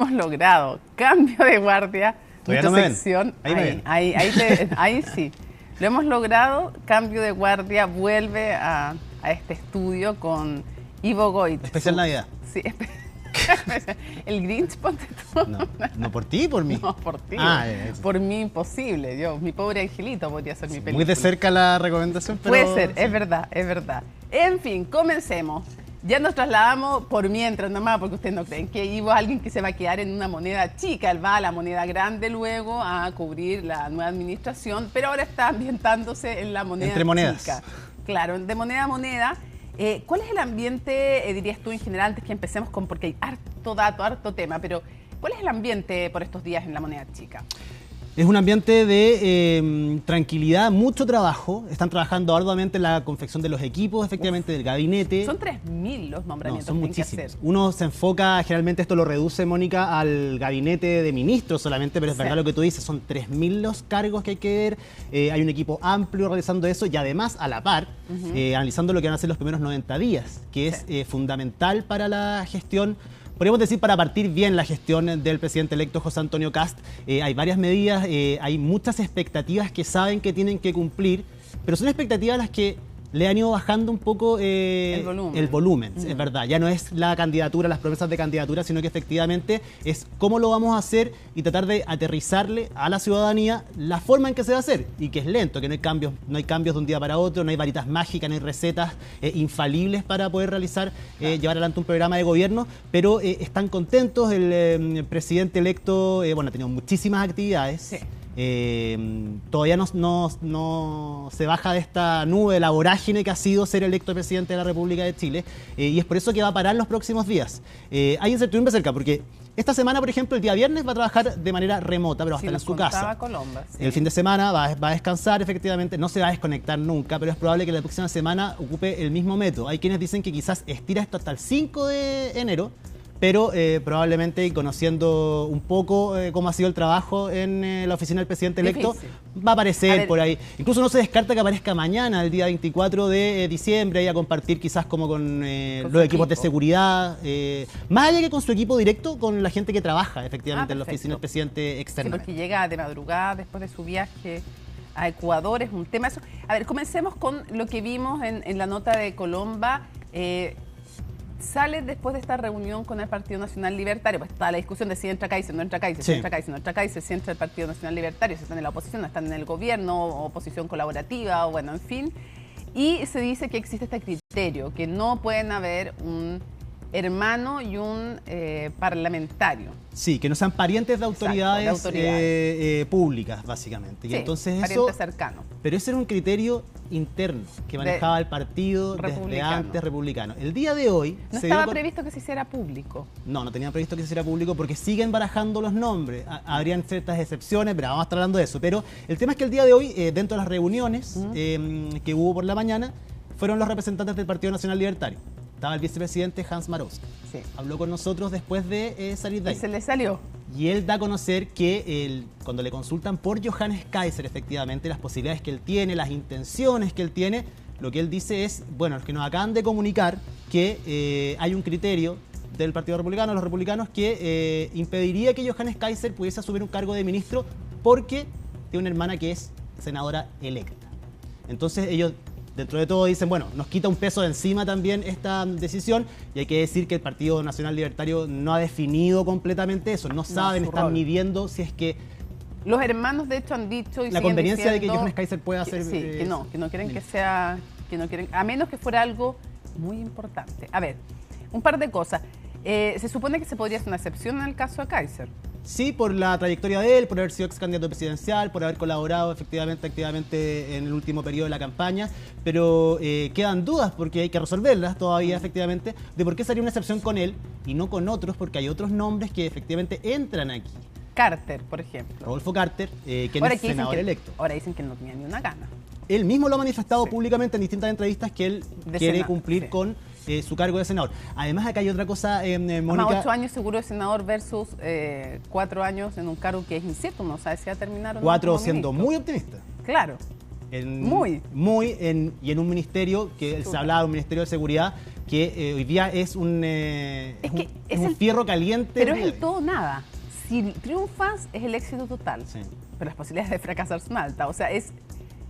Hemos logrado cambio de guardia. Todavía Nuestra no me ven. sección, Ahí me ven. ahí sí. Lo hemos logrado, cambio de guardia, vuelve a este estudio con Ivo Goit. Especial Navidad. Sí, el Grinch, ponte tú. No por ti, por mí. No, por ti. Eso. Por mí imposible. Mi pobre angelito podría ser mi película. Muy de cerca la recomendación, pero... Puede ser, sí. es verdad, es verdad. En fin, comencemos. Ya nos trasladamos por mientras nomás, porque ustedes no creen que Ivo es alguien que se va a quedar en una moneda chica. Él va a la moneda grande luego a cubrir la nueva administración, pero ahora está ambientándose en la moneda Entre monedas. chica. Claro, de moneda a moneda. ¿Cuál es el ambiente, dirías tú en general, antes que empecemos con, porque hay harto dato, harto tema, pero ¿cuál es el ambiente por estos días en la moneda chica? Es un ambiente de tranquilidad, mucho trabajo. Están trabajando arduamente en la confección de los equipos, efectivamente, del gabinete. Son 3.000 los nombramientos No, son que tienen que muchísimos. hacer. Uno se enfoca, generalmente esto lo reduce, Mónica, al gabinete de ministros solamente, pero es verdad lo que tú dices, son 3.000 los cargos que hay que ver. Hay un equipo amplio realizando eso y además, a la par, analizando lo que van a ser los primeros 90 días, que es fundamental para la gestión. Podríamos decir, para partir bien la gestión del presidente electo José Antonio Kast. Hay varias medidas, hay muchas expectativas que saben que tienen que cumplir, pero son expectativas a las que le han ido bajando un poco el volumen, es verdad. Ya no es la candidatura, las promesas de candidatura, sino que efectivamente es cómo lo vamos a hacer y tratar de aterrizarle a la ciudadanía la forma en que se va a hacer, y que es lento, que no hay cambios de un día para otro, no hay varitas mágicas, no hay recetas infalibles para poder realizar, llevar adelante un programa de gobierno, pero están contentos. El presidente electo, ha tenido muchísimas actividades. Sí. Todavía no se baja de esta nube, de la vorágine que ha sido ser electo presidente de la República de Chile, y es por eso que va a parar los próximos días. Hay incertidumbre cerca, porque esta semana, por ejemplo, el día viernes va a trabajar de manera remota, pero va a estar en su casa. Colomba, sí. El fin de semana va a descansar, efectivamente, no se va a desconectar nunca, pero es probable que la próxima semana ocupe el mismo método. Hay quienes dicen que quizás estira esto hasta el 5 de enero, pero probablemente, conociendo un poco cómo ha sido el trabajo en la oficina del presidente electo, va a aparecer por ahí. Incluso no se descarta que aparezca mañana, el día 24 de diciembre, y a compartir quizás como con los equipos de seguridad, más allá que con su equipo directo, con la gente que trabaja efectivamente en la oficina del presidente externa. Sí, porque llega de madrugada después de su viaje a Ecuador, es un tema eso. A ver, comencemos con lo que vimos en la nota de Colomba. Sale después de esta reunión con el Partido Nacional Libertario, pues está la discusión de si entra Kaiser, no entra Kaiser, si entra Kaiser, no entra Kaiser, si entra el Partido Nacional Libertario, si están en la oposición, no están en el gobierno, oposición colaborativa, o bueno, en fin. Y se dice que existe este criterio, que no pueden haber un hermano y un parlamentario. Sí, que no sean parientes de autoridades, públicas, básicamente. Y sí, entonces pariente cercano. Pero ese era un criterio interno que manejaba el partido desde antes republicano. El día de hoy... ¿No estaba previsto que se hiciera público? No tenía previsto que se hiciera público porque siguen barajando los nombres. Habrían ciertas excepciones, pero vamos a estar hablando de eso. Pero el tema es que el día de hoy, dentro de las reuniones que hubo por la mañana, fueron los representantes del Partido Nacional Libertario. Estaba el vicepresidente Hans Marowski. Sí. Habló con nosotros después de salir de ahí. ¿Y se le salió? Y él da a conocer que cuando le consultan por Johannes Kaiser, efectivamente, las posibilidades que él tiene, las intenciones que él tiene, lo que él dice es, bueno, es que nos acaban de comunicar que hay un criterio del Partido Republicano, los republicanos, que impediría que Johannes Kaiser pudiese asumir un cargo de ministro porque tiene una hermana que es senadora electa. Entonces ellos, dentro de todo, dicen, bueno, nos quita un peso de encima también esta decisión, y hay que decir que el Partido Nacional Libertario no ha definido completamente eso, no saben, están midiendo si es que... Los hermanos, de hecho, han dicho y la conveniencia de que Johannes Kaiser pueda hacer... Sí, que no quieren que sea... que no quieren, a menos que fuera algo muy importante. A ver, un par de cosas. Se supone que se podría hacer una excepción en el caso de Kaiser. Sí, por la trayectoria de él, por haber sido ex candidato presidencial, por haber colaborado efectivamente, activamente en el último periodo de la campaña, pero quedan dudas, porque hay que resolverlas todavía efectivamente, de por qué sería una excepción con él y no con otros, porque hay otros nombres que efectivamente entran aquí. Carter, por ejemplo. Rodolfo Carter, quien es senador electo. Ahora dicen que no tenía ni una gana. Él mismo lo ha manifestado públicamente en distintas entrevistas que él quiere cumplir con su cargo de senador. Además, acá hay otra cosa, Mónica... 8 años seguro de senador versus 4 años en un cargo que es incierto, no sabe si va a terminar o no. 4 siendo muy optimista. Claro. Y en un ministerio que se hablaba de un ministerio de seguridad que hoy día es un fierro caliente. Pero es el todo o nada. Si triunfas, es el éxito total. Sí. Pero las posibilidades de fracasar son altas. O sea, es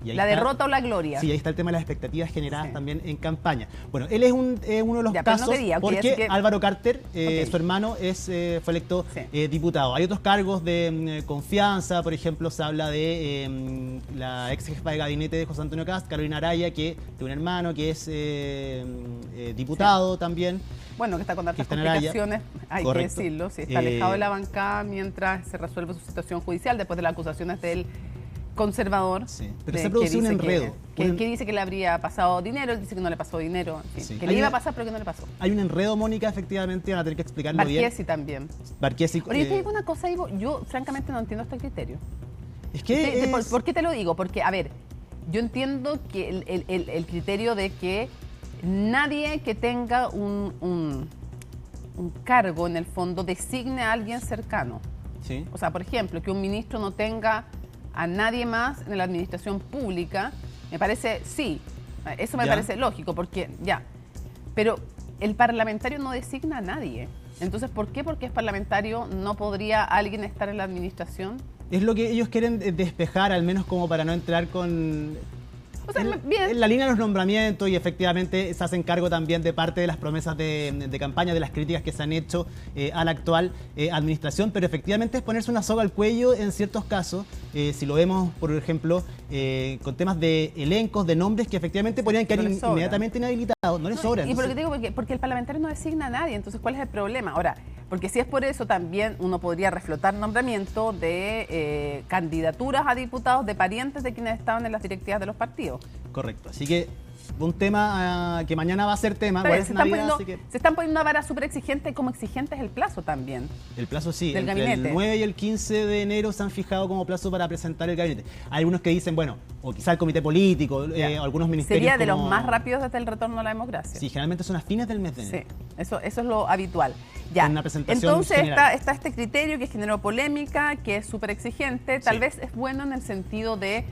la está, derrota o la gloria. Sí, ahí está el tema de las expectativas generadas también en campaña. Bueno, él es uno de los casos porque Álvaro Carter, su hermano, fue electo diputado. Hay otros cargos de confianza, por ejemplo, se habla de la ex jefa de gabinete de José Antonio Kast, Carolina Araya, que tiene un hermano que es diputado también. Bueno, que está con tantas complicaciones, hay que decirlo. Sí, está alejado de la bancada mientras se resuelve su situación judicial después de las acusaciones del conservador. Sí, pero se produce un enredo. Que dice que le habría pasado dinero, él dice que no le pasó dinero, en fin, que le iba a pasar pero que no le pasó. Hay un enredo, Mónica, efectivamente, van a tener que explicarlo bien. Barquesi también. Barquesi. Oye, te digo una cosa, Ivo, yo francamente no entiendo este criterio. Es que ¿Por qué te lo digo? Porque, a ver, yo entiendo que el criterio de que nadie que tenga un cargo, en el fondo, designe a alguien cercano. Sí. O sea, por ejemplo, que un ministro no tenga a nadie más en la administración pública, me parece, eso me parece lógico, porque pero el parlamentario no designa a nadie. Entonces, ¿por qué? Porque es parlamentario, ¿no podría alguien estar en la administración? Es lo que ellos quieren despejar, al menos como para no entrar con... O sea, en la línea de los nombramientos, y efectivamente se hacen cargo también de parte de las promesas de campaña, de las críticas que se han hecho a la actual administración, pero efectivamente es ponerse una soga al cuello en ciertos casos, si lo vemos, por ejemplo, con temas de elencos, de nombres que efectivamente podrían quedar inmediatamente inhabilitados, no les sobran. Y por lo que digo, porque el parlamentario no designa a nadie, entonces ¿cuál es el problema? Ahora, porque si es por eso también uno podría reflotar nombramiento de candidaturas a diputados de parientes de quienes estaban en las directivas de los partidos. Correcto, así que un tema que mañana va a ser tema. Se están poniendo una vara súper exigente, como exigente es el plazo también. El plazo sí, del entre gabinete. El 9 y el 15 de enero se han fijado como plazo para presentar el gabinete. Hay algunos que dicen, bueno, o quizá el comité político, o algunos ministerios. Sería de los más rápidos desde el retorno a la democracia. Sí, generalmente son a fines del mes de enero. Sí, eso es lo habitual. Ya. Una presentación entonces general. está este criterio que generó polémica, que es súper exigente. Tal vez es bueno en el sentido de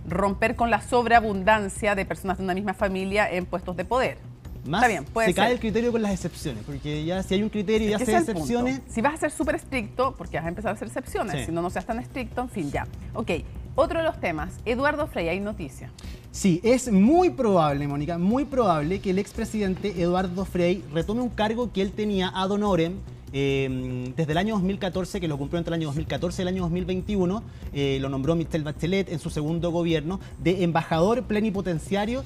romper con la sobreabundancia de personas de una misma familia en puestos de poder. Más Está bien, puede cae ser. el criterio con las excepciones, porque ya si hay un criterio y hace excepciones... Si vas a ser súper estricto, porque vas a empezar a hacer excepciones, si no seas tan estricto, en fin, ya. Ok, otro de los temas, Eduardo Frei, hay noticia. Sí, es muy probable, Mónica, muy probable que el expresidente Eduardo Frei retome un cargo que él tenía ad honorem desde el año 2014, que lo cumplió entre el año 2014 y el año 2021, lo nombró Michelle Bachelet en su segundo gobierno, de embajador plenipotenciario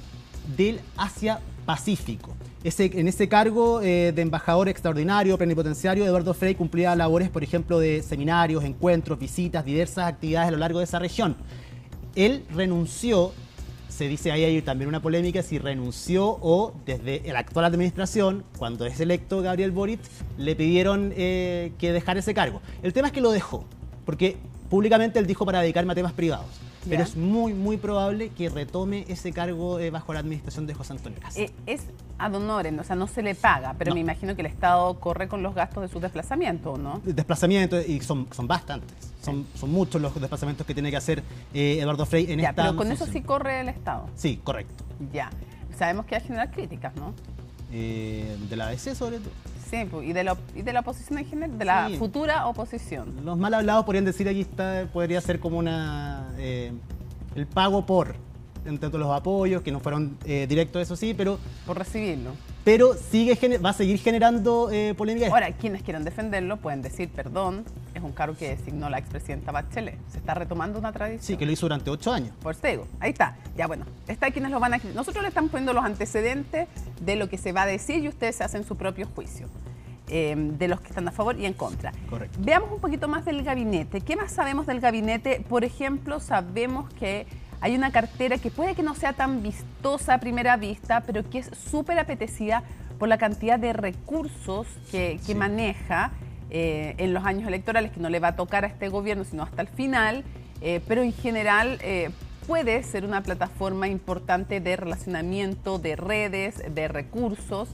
del Asia-Pacífico. En ese cargo de embajador extraordinario, plenipotenciario, Eduardo Frei cumplía labores, por ejemplo, de seminarios, encuentros, visitas, diversas actividades a lo largo de esa región. Él renunció. Se dice ahí hay también una polémica si renunció o desde la actual administración, cuando es electo Gabriel Boric, le pidieron que dejara ese cargo. El tema es que lo dejó, porque públicamente él dijo para dedicarme a temas privados. Pero es muy, muy probable que retome ese cargo bajo la administración de José Antonio Kast. Es ad honorem, o sea, no se le paga, pero me imagino que el Estado corre con los gastos de sus desplazamientos, ¿no? Desplazamientos, y son bastantes. Son muchos los desplazamientos que tiene que hacer Eduardo Frei en esta pero con función. eso sí corre el Estado. Sí, correcto. Ya. Sabemos que va a generar críticas, ¿no? De la ADC sobre todo. Sí, y de la oposición en general, de la futura oposición. Los mal hablados podrían decir aquí podría ser como el pago por, entre los apoyos, que no fueron directos, eso sí, pero... Por recibirlo. Pero va a seguir generando polémica. Ahora, quienes quieran defenderlo pueden decir, perdón, es un cargo que designó la expresidenta Bachelet. Se está retomando una tradición. Sí, que lo hizo durante 8 años. Por eso te digo, ahí está. Ya bueno, está quienes lo van a... Nosotros le estamos poniendo los antecedentes de lo que se va a decir y ustedes se hacen su propio juicio. De los que están a favor y en contra. Correcto. Veamos un poquito más del gabinete. ¿Qué más sabemos del gabinete? Por ejemplo, sabemos que hay una cartera que puede que no sea tan vistosa a primera vista, pero que es súper apetecida por la cantidad de recursos que maneja en los años electorales, que no le va a tocar a este gobierno, sino hasta el final, pero en general puede ser una plataforma importante de relacionamiento, de redes, de recursos,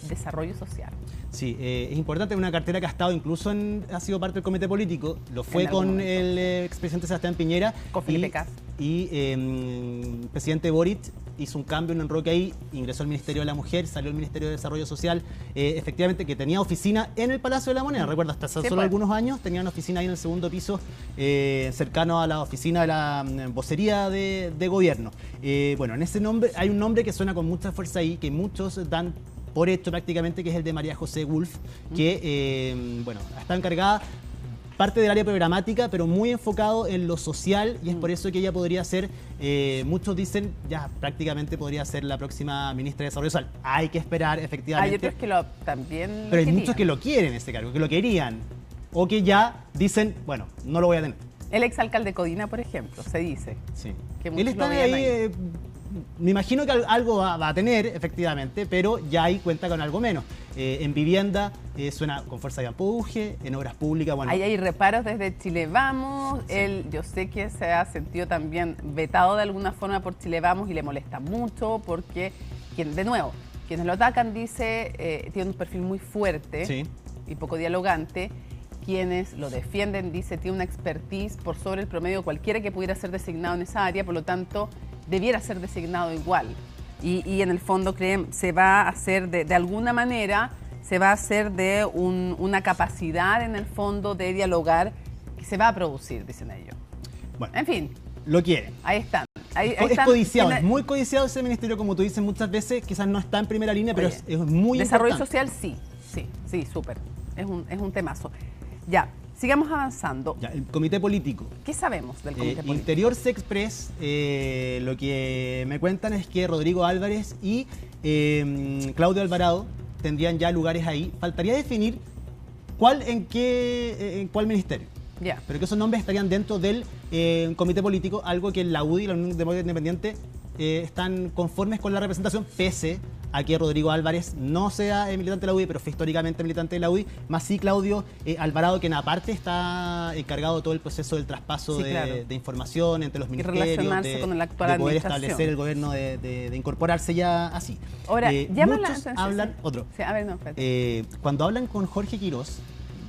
desarrollo social. Sí, es importante, una cartera que ha estado incluso ha sido parte del comité político, lo fue con el expresidente Sebastián Piñera con Felipe Kast. Y presidente Boric hizo un cambio, un enroque ahí, ingresó al Ministerio de la Mujer, salió al Ministerio de Desarrollo Social, efectivamente que tenía oficina en el Palacio de la Moneda. Recuerdo, hasta hace solo algunos años tenían oficina ahí en el segundo piso, cercano a la oficina de la vocería de gobierno. Bueno, en ese nombre hay un nombre que suena con mucha fuerza ahí, que muchos dan por hecho prácticamente, que es el de María José Wolf, que bueno, está encargada parte del área programática, pero muy enfocado en lo social, y es por eso que ella podría ser, muchos dicen, ya prácticamente podría ser la próxima ministra de Desarrollo Social. Hay que esperar, efectivamente. Hay otros que también lo Pero hay querían. muchos que lo quieren ese cargo, que lo querían, o que ya dicen, bueno, no lo voy a tener. El exalcalde de Codina, por ejemplo, se dice. Sí. Que Él muchos está lo veían ahí, me imagino que algo va a tener, efectivamente, pero ya ahí cuenta con algo menos. En vivienda suena con fuerza de empuje, en obras públicas, bueno. Ahí hay reparos desde Chile Vamos. Sí. Él, yo sé que se ha sentido también vetado de alguna forma por Chile Vamos y le molesta mucho porque, de nuevo, quienes lo atacan, dice, tiene un perfil muy fuerte, sí, y poco dialogante. Quienes lo defienden, dice, tiene una expertise por sobre el promedio de cualquiera que pudiera ser designado en esa área, por lo tanto, debiera ser designado igual. Y en el fondo, creen, se va a hacer de alguna manera, se va a hacer de una capacidad en el fondo de dialogar que se va a producir, dicen ellos. Bueno, en fin. Lo quieren. Ahí están. Es codiciado, es muy codiciado ese ministerio, como tú dices muchas veces, quizás no está en primera línea, pero es muy desarrollo importante. Social, sí, súper. Es un temazo. Ya, sigamos avanzando. Ya, el comité político. ¿Qué sabemos del comité político? Interior Sexpress, lo que me cuentan es que Rodrigo Álvarez y Claudio Alvarado tendrían ya lugares ahí. Faltaría definir en cuál ministerio. Yeah. Pero que esos nombres estarían dentro del comité político, algo que la UDI y la Unión Demócrata Independiente están conformes con la representación, pese a que Rodrigo Álvarez no sea militante de la UDI, pero fue históricamente militante de la UDI, más sí Claudio Alvarado, quien aparte está encargado de todo el proceso del traspaso de información entre los ministerios, y relacionarse con la actual de poder administración, establecer el gobierno, de incorporarse ya así. Ahora, muchos hablan, sí, a ver, no, cuando hablan con Jorge Quirós,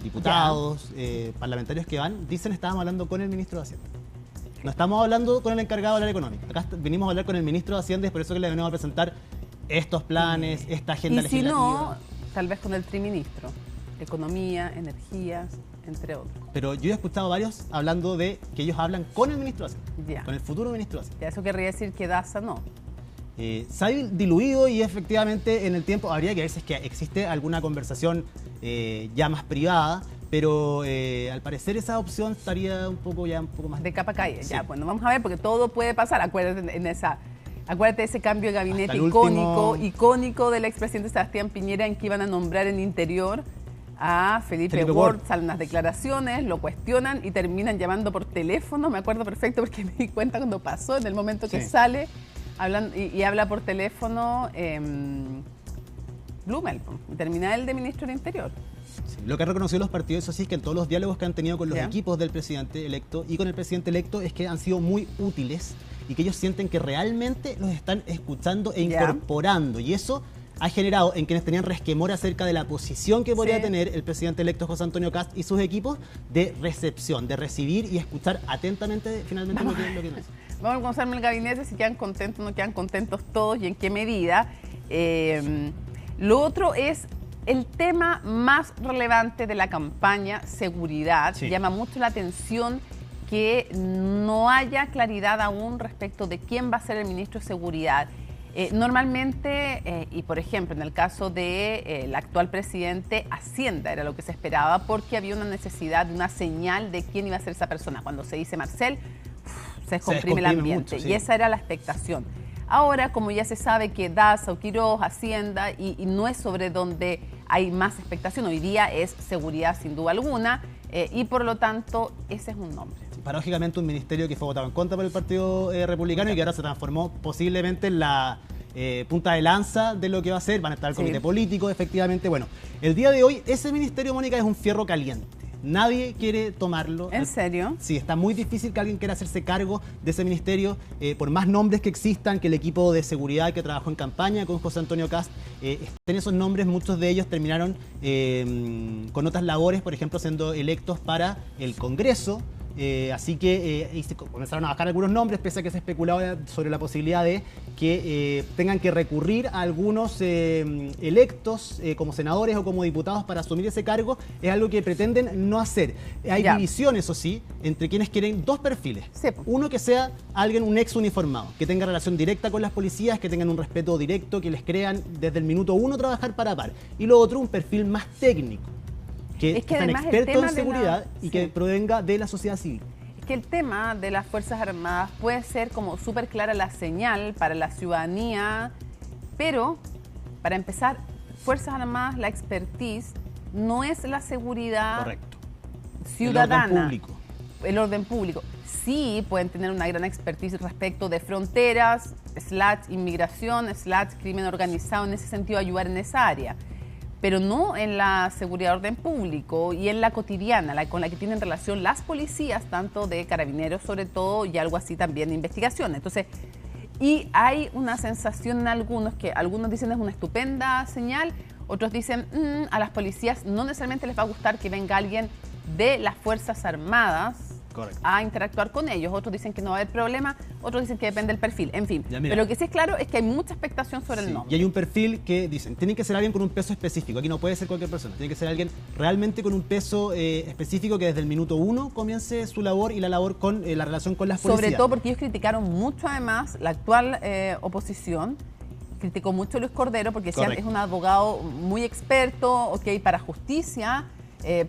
diputados, parlamentarios que van, dicen estábamos hablando con el ministro de Hacienda. No estamos hablando con el encargado del área económica. Acá venimos a hablar con el ministro de Hacienda y es por eso que le venimos a presentar estos planes, esta agenda legislativa. Y si no, tal vez con el triministro. Economía, energías, entre otros. Pero yo he escuchado varios hablando de que ellos hablan con el ministro de Hacienda, con el futuro ministro de Hacienda. Ya, eso querría decir que Daza no. Se ha diluido y efectivamente en el tiempo habría que ver si es que existe alguna conversación ya más privada, pero al parecer esa opción estaría un poco más de capa caída. Sí. Ya, bueno, vamos a ver porque todo puede pasar. Acuérdate de ese cambio de gabinete icónico del expresidente Sebastián Piñera, en que iban a nombrar en Interior a Felipe Ward. Salen las declaraciones, lo cuestionan y terminan llamando por teléfono. Me acuerdo perfecto porque me di cuenta cuando pasó, en el momento que sale y habla por teléfono Blumel, termina el de ministro del Interior. Sí, lo que han reconocido los partidos, eso sí, es que en todos los diálogos que han tenido con los equipos del presidente electo y con el presidente electo es que han sido muy útiles y que ellos sienten que realmente los están escuchando e incorporando. Y eso ha generado en quienes tenían resquemor acerca de la posición que podría tener el presidente electo José Antonio Kast y sus equipos de recepción, de recibir y escuchar atentamente finalmente lo que nos dice. Vamos a conocerme el gabinete, si quedan contentos o no quedan contentos todos y en qué medida. Lo otro es el tema más relevante de la campaña, seguridad. Llama mucho la atención que no haya claridad aún respecto de quién va a ser el ministro de Seguridad. Normalmente, y por ejemplo, en el caso del actual presidente, Hacienda era lo que se esperaba porque había una necesidad de una señal de quién iba a ser esa persona. Cuando se dice Marcel, se descomprime el ambiente mucho, y esa era la expectación. Ahora, como ya se sabe que Daza o Quirós, Hacienda, y no es sobre donde hay más expectación, hoy día es seguridad sin duda alguna, y por lo tanto ese es un nombre. Paradójicamente un ministerio que fue votado en contra por el Partido Republicano y que ahora se transformó posiblemente en la punta de lanza de lo que va a ser. Van a estar el comité político, efectivamente. Bueno, el día de hoy ese ministerio, Mónica, es un fierro caliente. Nadie quiere tomarlo. ¿En serio? Sí, está muy difícil que alguien quiera hacerse cargo de ese ministerio, por más nombres que existan, que el equipo de seguridad que trabajó en campaña con José Antonio Kast, estén esos nombres, muchos de ellos terminaron con otras labores, por ejemplo, siendo electos para el Congreso, Así que ahí se comenzaron a bajar algunos nombres, pese a que se especulaba sobre la posibilidad de que tengan que recurrir a algunos electos como senadores o como diputados para asumir ese cargo. Es algo que pretenden no hacer. Hay división, eso sí, entre quienes quieren dos perfiles. Sí. Uno que sea un ex uniformado, que tenga relación directa con las policías, que tengan un respeto directo, que les crean desde el minuto uno trabajar para par. Y lo otro, un perfil más técnico, que sean expertos en seguridad y que provenga de la sociedad civil. Es que el tema de las Fuerzas Armadas puede ser como súper clara la señal para la ciudadanía, pero para empezar, Fuerzas Armadas, la expertise no es la seguridad ciudadana. El orden público. El orden público. Sí pueden tener una gran expertise respecto de fronteras, / inmigración, / crimen organizado, en ese sentido ayudar en esa área, pero no en la seguridad de orden público y en la cotidiana, con la que tienen relación las policías, tanto de carabineros sobre todo, y algo así también de investigación. Entonces, y hay una sensación en algunos que algunos dicen es una estupenda señal, otros dicen a las policías no necesariamente les va a gustar que venga alguien de las Fuerzas Armadas a interactuar con ellos. Otros dicen que no va a haber problema, otros dicen que depende del perfil. En fin, pero lo que sí es claro es que hay mucha expectación sobre el nombre. Y hay un perfil que dicen, tiene que ser alguien con un peso específico. Aquí no puede ser cualquier persona, tiene que ser alguien realmente con un peso específico que desde el minuto uno comience su labor y la labor con la relación con las policías. Sobre todo porque ellos criticaron mucho, además, la actual oposición. Criticó mucho a Luis Cordero porque decían es un abogado muy experto, para justicia,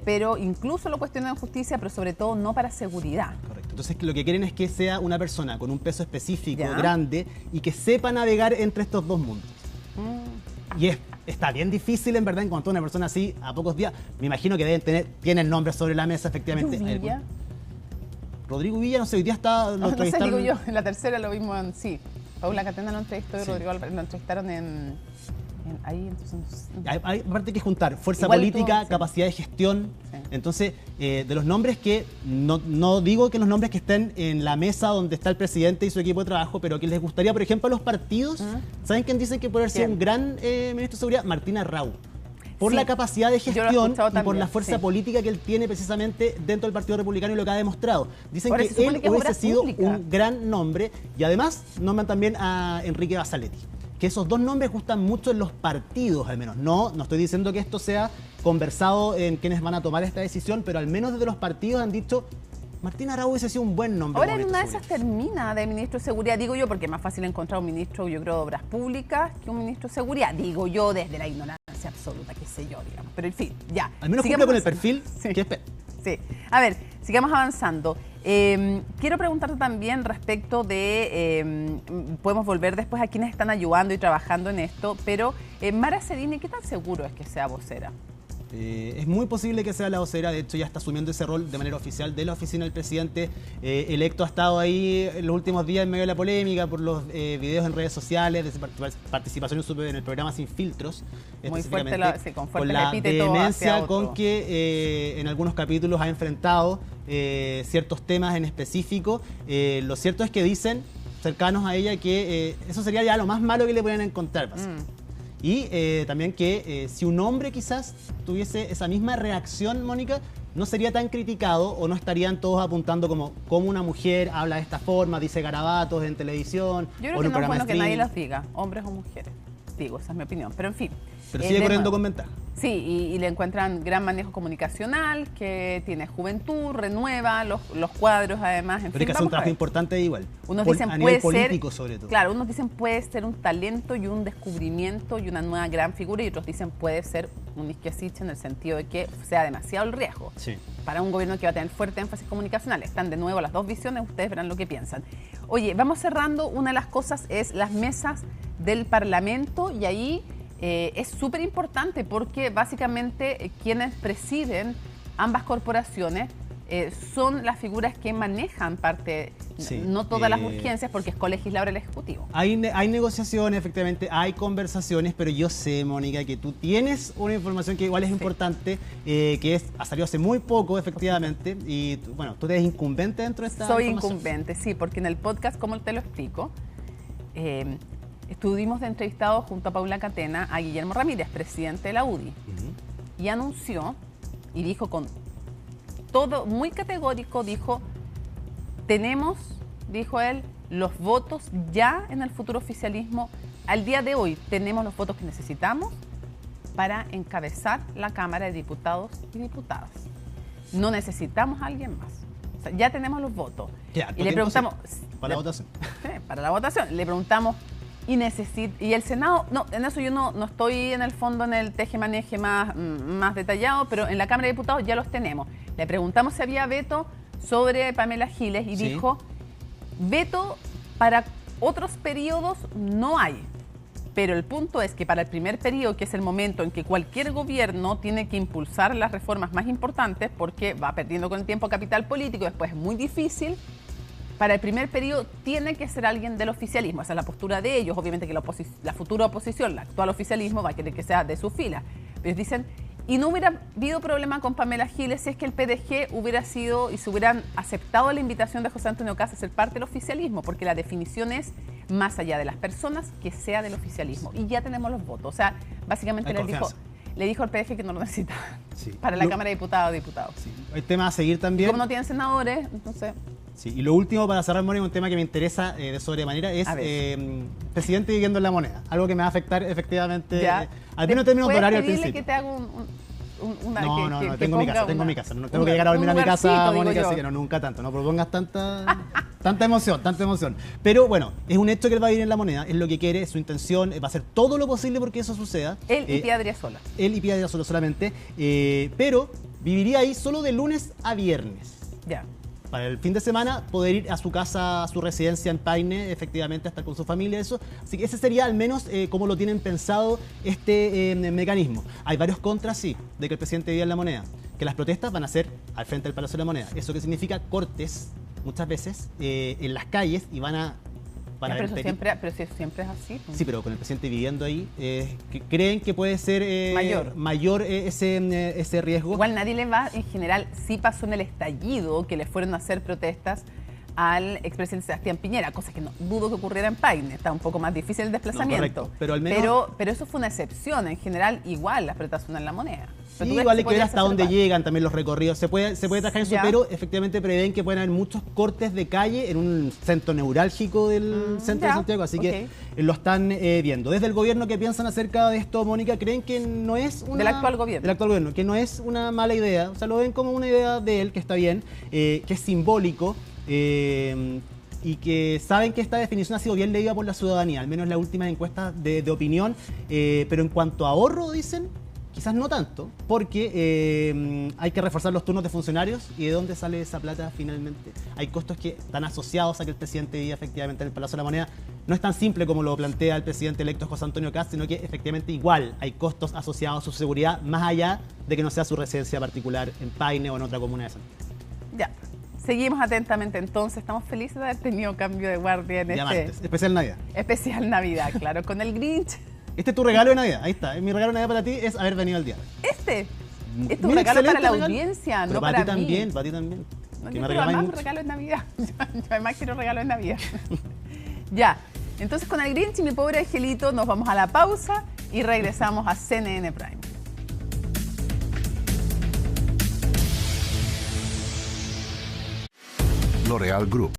pero incluso lo cuestionan en justicia, pero sobre todo no para seguridad. Correcto. Entonces lo que quieren es que sea una persona con un peso específico, grande, y que sepa navegar entre estos dos mundos. Y está bien difícil, en verdad, encontrar una persona así a pocos días. Me imagino que tienen nombres sobre la mesa, efectivamente. Rodrigo Villa, no sé, hoy día está... No sé, digo yo, en la tercera lo vimos en... Paula Catena lo entrevistó y Rodrigo Álvarez lo entrevistaron ahí. Entonces, hay aparte que juntar fuerza política, capacidad de gestión. Entonces, de los nombres que, no digo que los nombres que estén en la mesa donde está el presidente y su equipo de trabajo, pero que les gustaría, por ejemplo, a los partidos, ¿saben quién dicen que puede ser un gran ministro de Seguridad? Martín Arrau. Por la capacidad de gestión y por la fuerza política que él tiene precisamente dentro del Partido Republicano y lo que ha demostrado. Dicen que él hubiese sido un gran nombre, y además nombran también a Enrique Basaletti. Que esos dos nombres gustan mucho en los partidos, al menos. No estoy diciendo que esto sea conversado en quienes van a tomar esta decisión, pero al menos desde los partidos han dicho... Martín Arrau hubiese sido un buen nombre. Ahora en una de esas termina de ministro de Seguridad, digo yo, porque es más fácil encontrar un ministro, yo creo, de Obras Públicas que un ministro de Seguridad. Digo yo desde la ignorancia absoluta, qué sé yo, digamos. Pero en fin, ya. Al menos cumple con el perfil que espera. Sí. A ver, sigamos avanzando. Quiero preguntarte también respecto de, podemos volver después a quienes están ayudando y trabajando en esto, pero Mara Cerini, ¿qué tan seguro es que sea vocera? Es muy posible que sea la vocera, de hecho ya está asumiendo ese rol de manera oficial de la oficina del presidente electo. Ha estado ahí en los últimos días en medio de la polémica por los videos en redes sociales, de participación en el programa Sin Filtros. Muy fuerte, con la vehemencia con que en algunos capítulos ha enfrentado ciertos temas en específico. Lo cierto es que dicen, cercanos a ella, que eso sería ya lo más malo que le pueden encontrar. Y también que si un hombre quizás tuviese esa misma reacción, Mónica, no sería tan criticado o no estarían todos apuntando como una mujer habla de esta forma, dice garabatos en televisión. Yo creo que no es bueno que nadie los diga, hombres o mujeres. Digo, esa es mi opinión, pero en fin. Pero sigue corriendo con ventaja. Sí, y le encuentran gran manejo comunicacional, que tiene juventud, renueva los cuadros además. Pero hay que hacer un trabajo importante igual. Unos dicen a nivel político sobre todo. Claro, unos dicen puede ser un talento y un descubrimiento y una nueva gran figura, y otros dicen puede ser un isquiasiche en el sentido de que sea demasiado el riesgo. Para un gobierno que va a tener fuerte énfasis comunicacional. Están de nuevo las dos visiones, ustedes verán lo que piensan. Oye, vamos cerrando. Una de las cosas es las mesas del Parlamento, y ahí es súper importante porque básicamente quienes presiden ambas corporaciones son las figuras que manejan parte, no todas las urgencias, porque es colegislador el Ejecutivo. Hay negociaciones, efectivamente, hay conversaciones, pero yo sé, Mónica, que tú tienes una información que igual es importante, que ha salido hace muy poco, efectivamente, y bueno, tú eres incumbente dentro de esta Soy incumbente, sí, porque en el podcast, como te lo explico, estuvimos de entrevistados junto a Paula Catena a Guillermo Ramírez, presidente de la UDI, y anunció y dijo con todo muy categórico, dijo: tenemos, dijo él, los votos ya en el futuro oficialismo. Al día de hoy tenemos los votos que necesitamos para encabezar la Cámara de Diputados y Diputadas. No necesitamos a alguien más. O sea, ya tenemos los votos. Y le preguntamos... Para la votación. Sí, para la votación. Le preguntamos, y el Senado, no, en eso yo no estoy en el fondo en el teje-maneje más detallado, pero en la Cámara de Diputados ya los tenemos. Le preguntamos si había veto sobre Pamela Giles y dijo, veto para otros periodos no hay. Pero el punto es que para el primer periodo, que es el momento en que cualquier gobierno tiene que impulsar las reformas más importantes, porque va perdiendo con el tiempo capital político, después es muy difícil, para el primer periodo tiene que ser alguien del oficialismo. Esa es la postura de ellos. Obviamente que la futura oposición, el actual oficialismo, va a querer que sea de su fila. Pero ellos dicen, y no hubiera habido problema con Pamela Giles si es que el PDG hubiera sido y se hubieran aceptado la invitación de José Antonio Kast a ser parte del oficialismo, porque la definición es, más allá de las personas, que sea del oficialismo. Y ya tenemos los votos. O sea, básicamente le dijo al PDG que no lo necesitaba para la Cámara de Diputados o Diputados. Sí. El tema a seguir también. Como no tienen senadores, entonces... Sí, y lo último para cerrar, Mónica, un tema que me interesa de sobremanera es presidente viviendo en la moneda. Algo que me va a afectar efectivamente. A ti no términos de horario al principio. Que te hago una no, tengo mi casa. No tengo que llegar a dormir a mi casa, Mónica, así que no, nunca tanto. No propongas tanta emoción. Pero bueno, es un hecho que él va a vivir en la moneda, es lo que quiere, es su intención, va a hacer todo lo posible porque eso suceda. Él y Pía Adriasola. Él y Pía Adriasola solamente, pero viviría ahí solo de lunes a viernes. Ya. Para el fin de semana poder ir a su casa, a su residencia en Paine, efectivamente, a estar con su familia, eso. Así que ese sería al menos como lo tienen pensado este mecanismo. Hay varios contras, sí, de que el presidente viva en la moneda. Que las protestas van a ser al frente del Palacio de la Moneda. ¿Eso qué significa? Cortes, muchas veces, en las calles y van a... pero eso siempre es así. Sí, pero con el presidente viviendo ahí, ¿creen que puede ser mayor ese riesgo? Igual nadie le va, en general, sí pasó en el estallido que le fueron a hacer protestas al expresidente Sebastián Piñera, cosa que no dudo que ocurriera en Paine, está un poco más difícil el desplazamiento. No, pero al menos... Pero eso fue una excepción, en general igual las protestas son en la moneda. Sí, igual hay que ver hasta dónde llegan también los recorridos. Se puede trabajar en eso, pero efectivamente prevén que pueden haber muchos cortes de calle en un centro neurálgico del centro de Santiago, así que lo están viendo. Desde el gobierno, ¿qué piensan acerca de esto, Mónica? ¿Creen que no es una... Del actual gobierno. Del actual gobierno, que no es una mala idea, o sea, lo ven como una idea de él, que está bien, que es simbólico, y que saben que esta definición ha sido bien leída por la ciudadanía, al menos en las últimas encuestas de opinión, pero en cuanto a ahorro, dicen... Quizás no tanto, porque hay que reforzar los turnos de funcionarios y de dónde sale esa plata finalmente. Hay costos que están asociados a que el presidente viva efectivamente en el Palacio de la Moneda. No es tan simple como lo plantea el presidente electo José Antonio Kast, sino que efectivamente igual hay costos asociados a su seguridad, más allá de que no sea su residencia particular en Paine o en otra comuna de Santiago. Ya, seguimos atentamente entonces. Estamos felices de haber tenido cambio de guardia en martes, especial Navidad. Especial Navidad, claro, con el Grinch. Este es tu regalo de Navidad, ahí está. Mi regalo de Navidad para ti es haber venido al día. Este es un regalo para la audiencia, pero no para ti también, para ti también. No, que pero además un regalo de Navidad. Yo además quiero regalo de Navidad. Ya, entonces con el Grinch y mi pobre angelito nos vamos a la pausa y regresamos a CNN Prime. L'Oréal Group.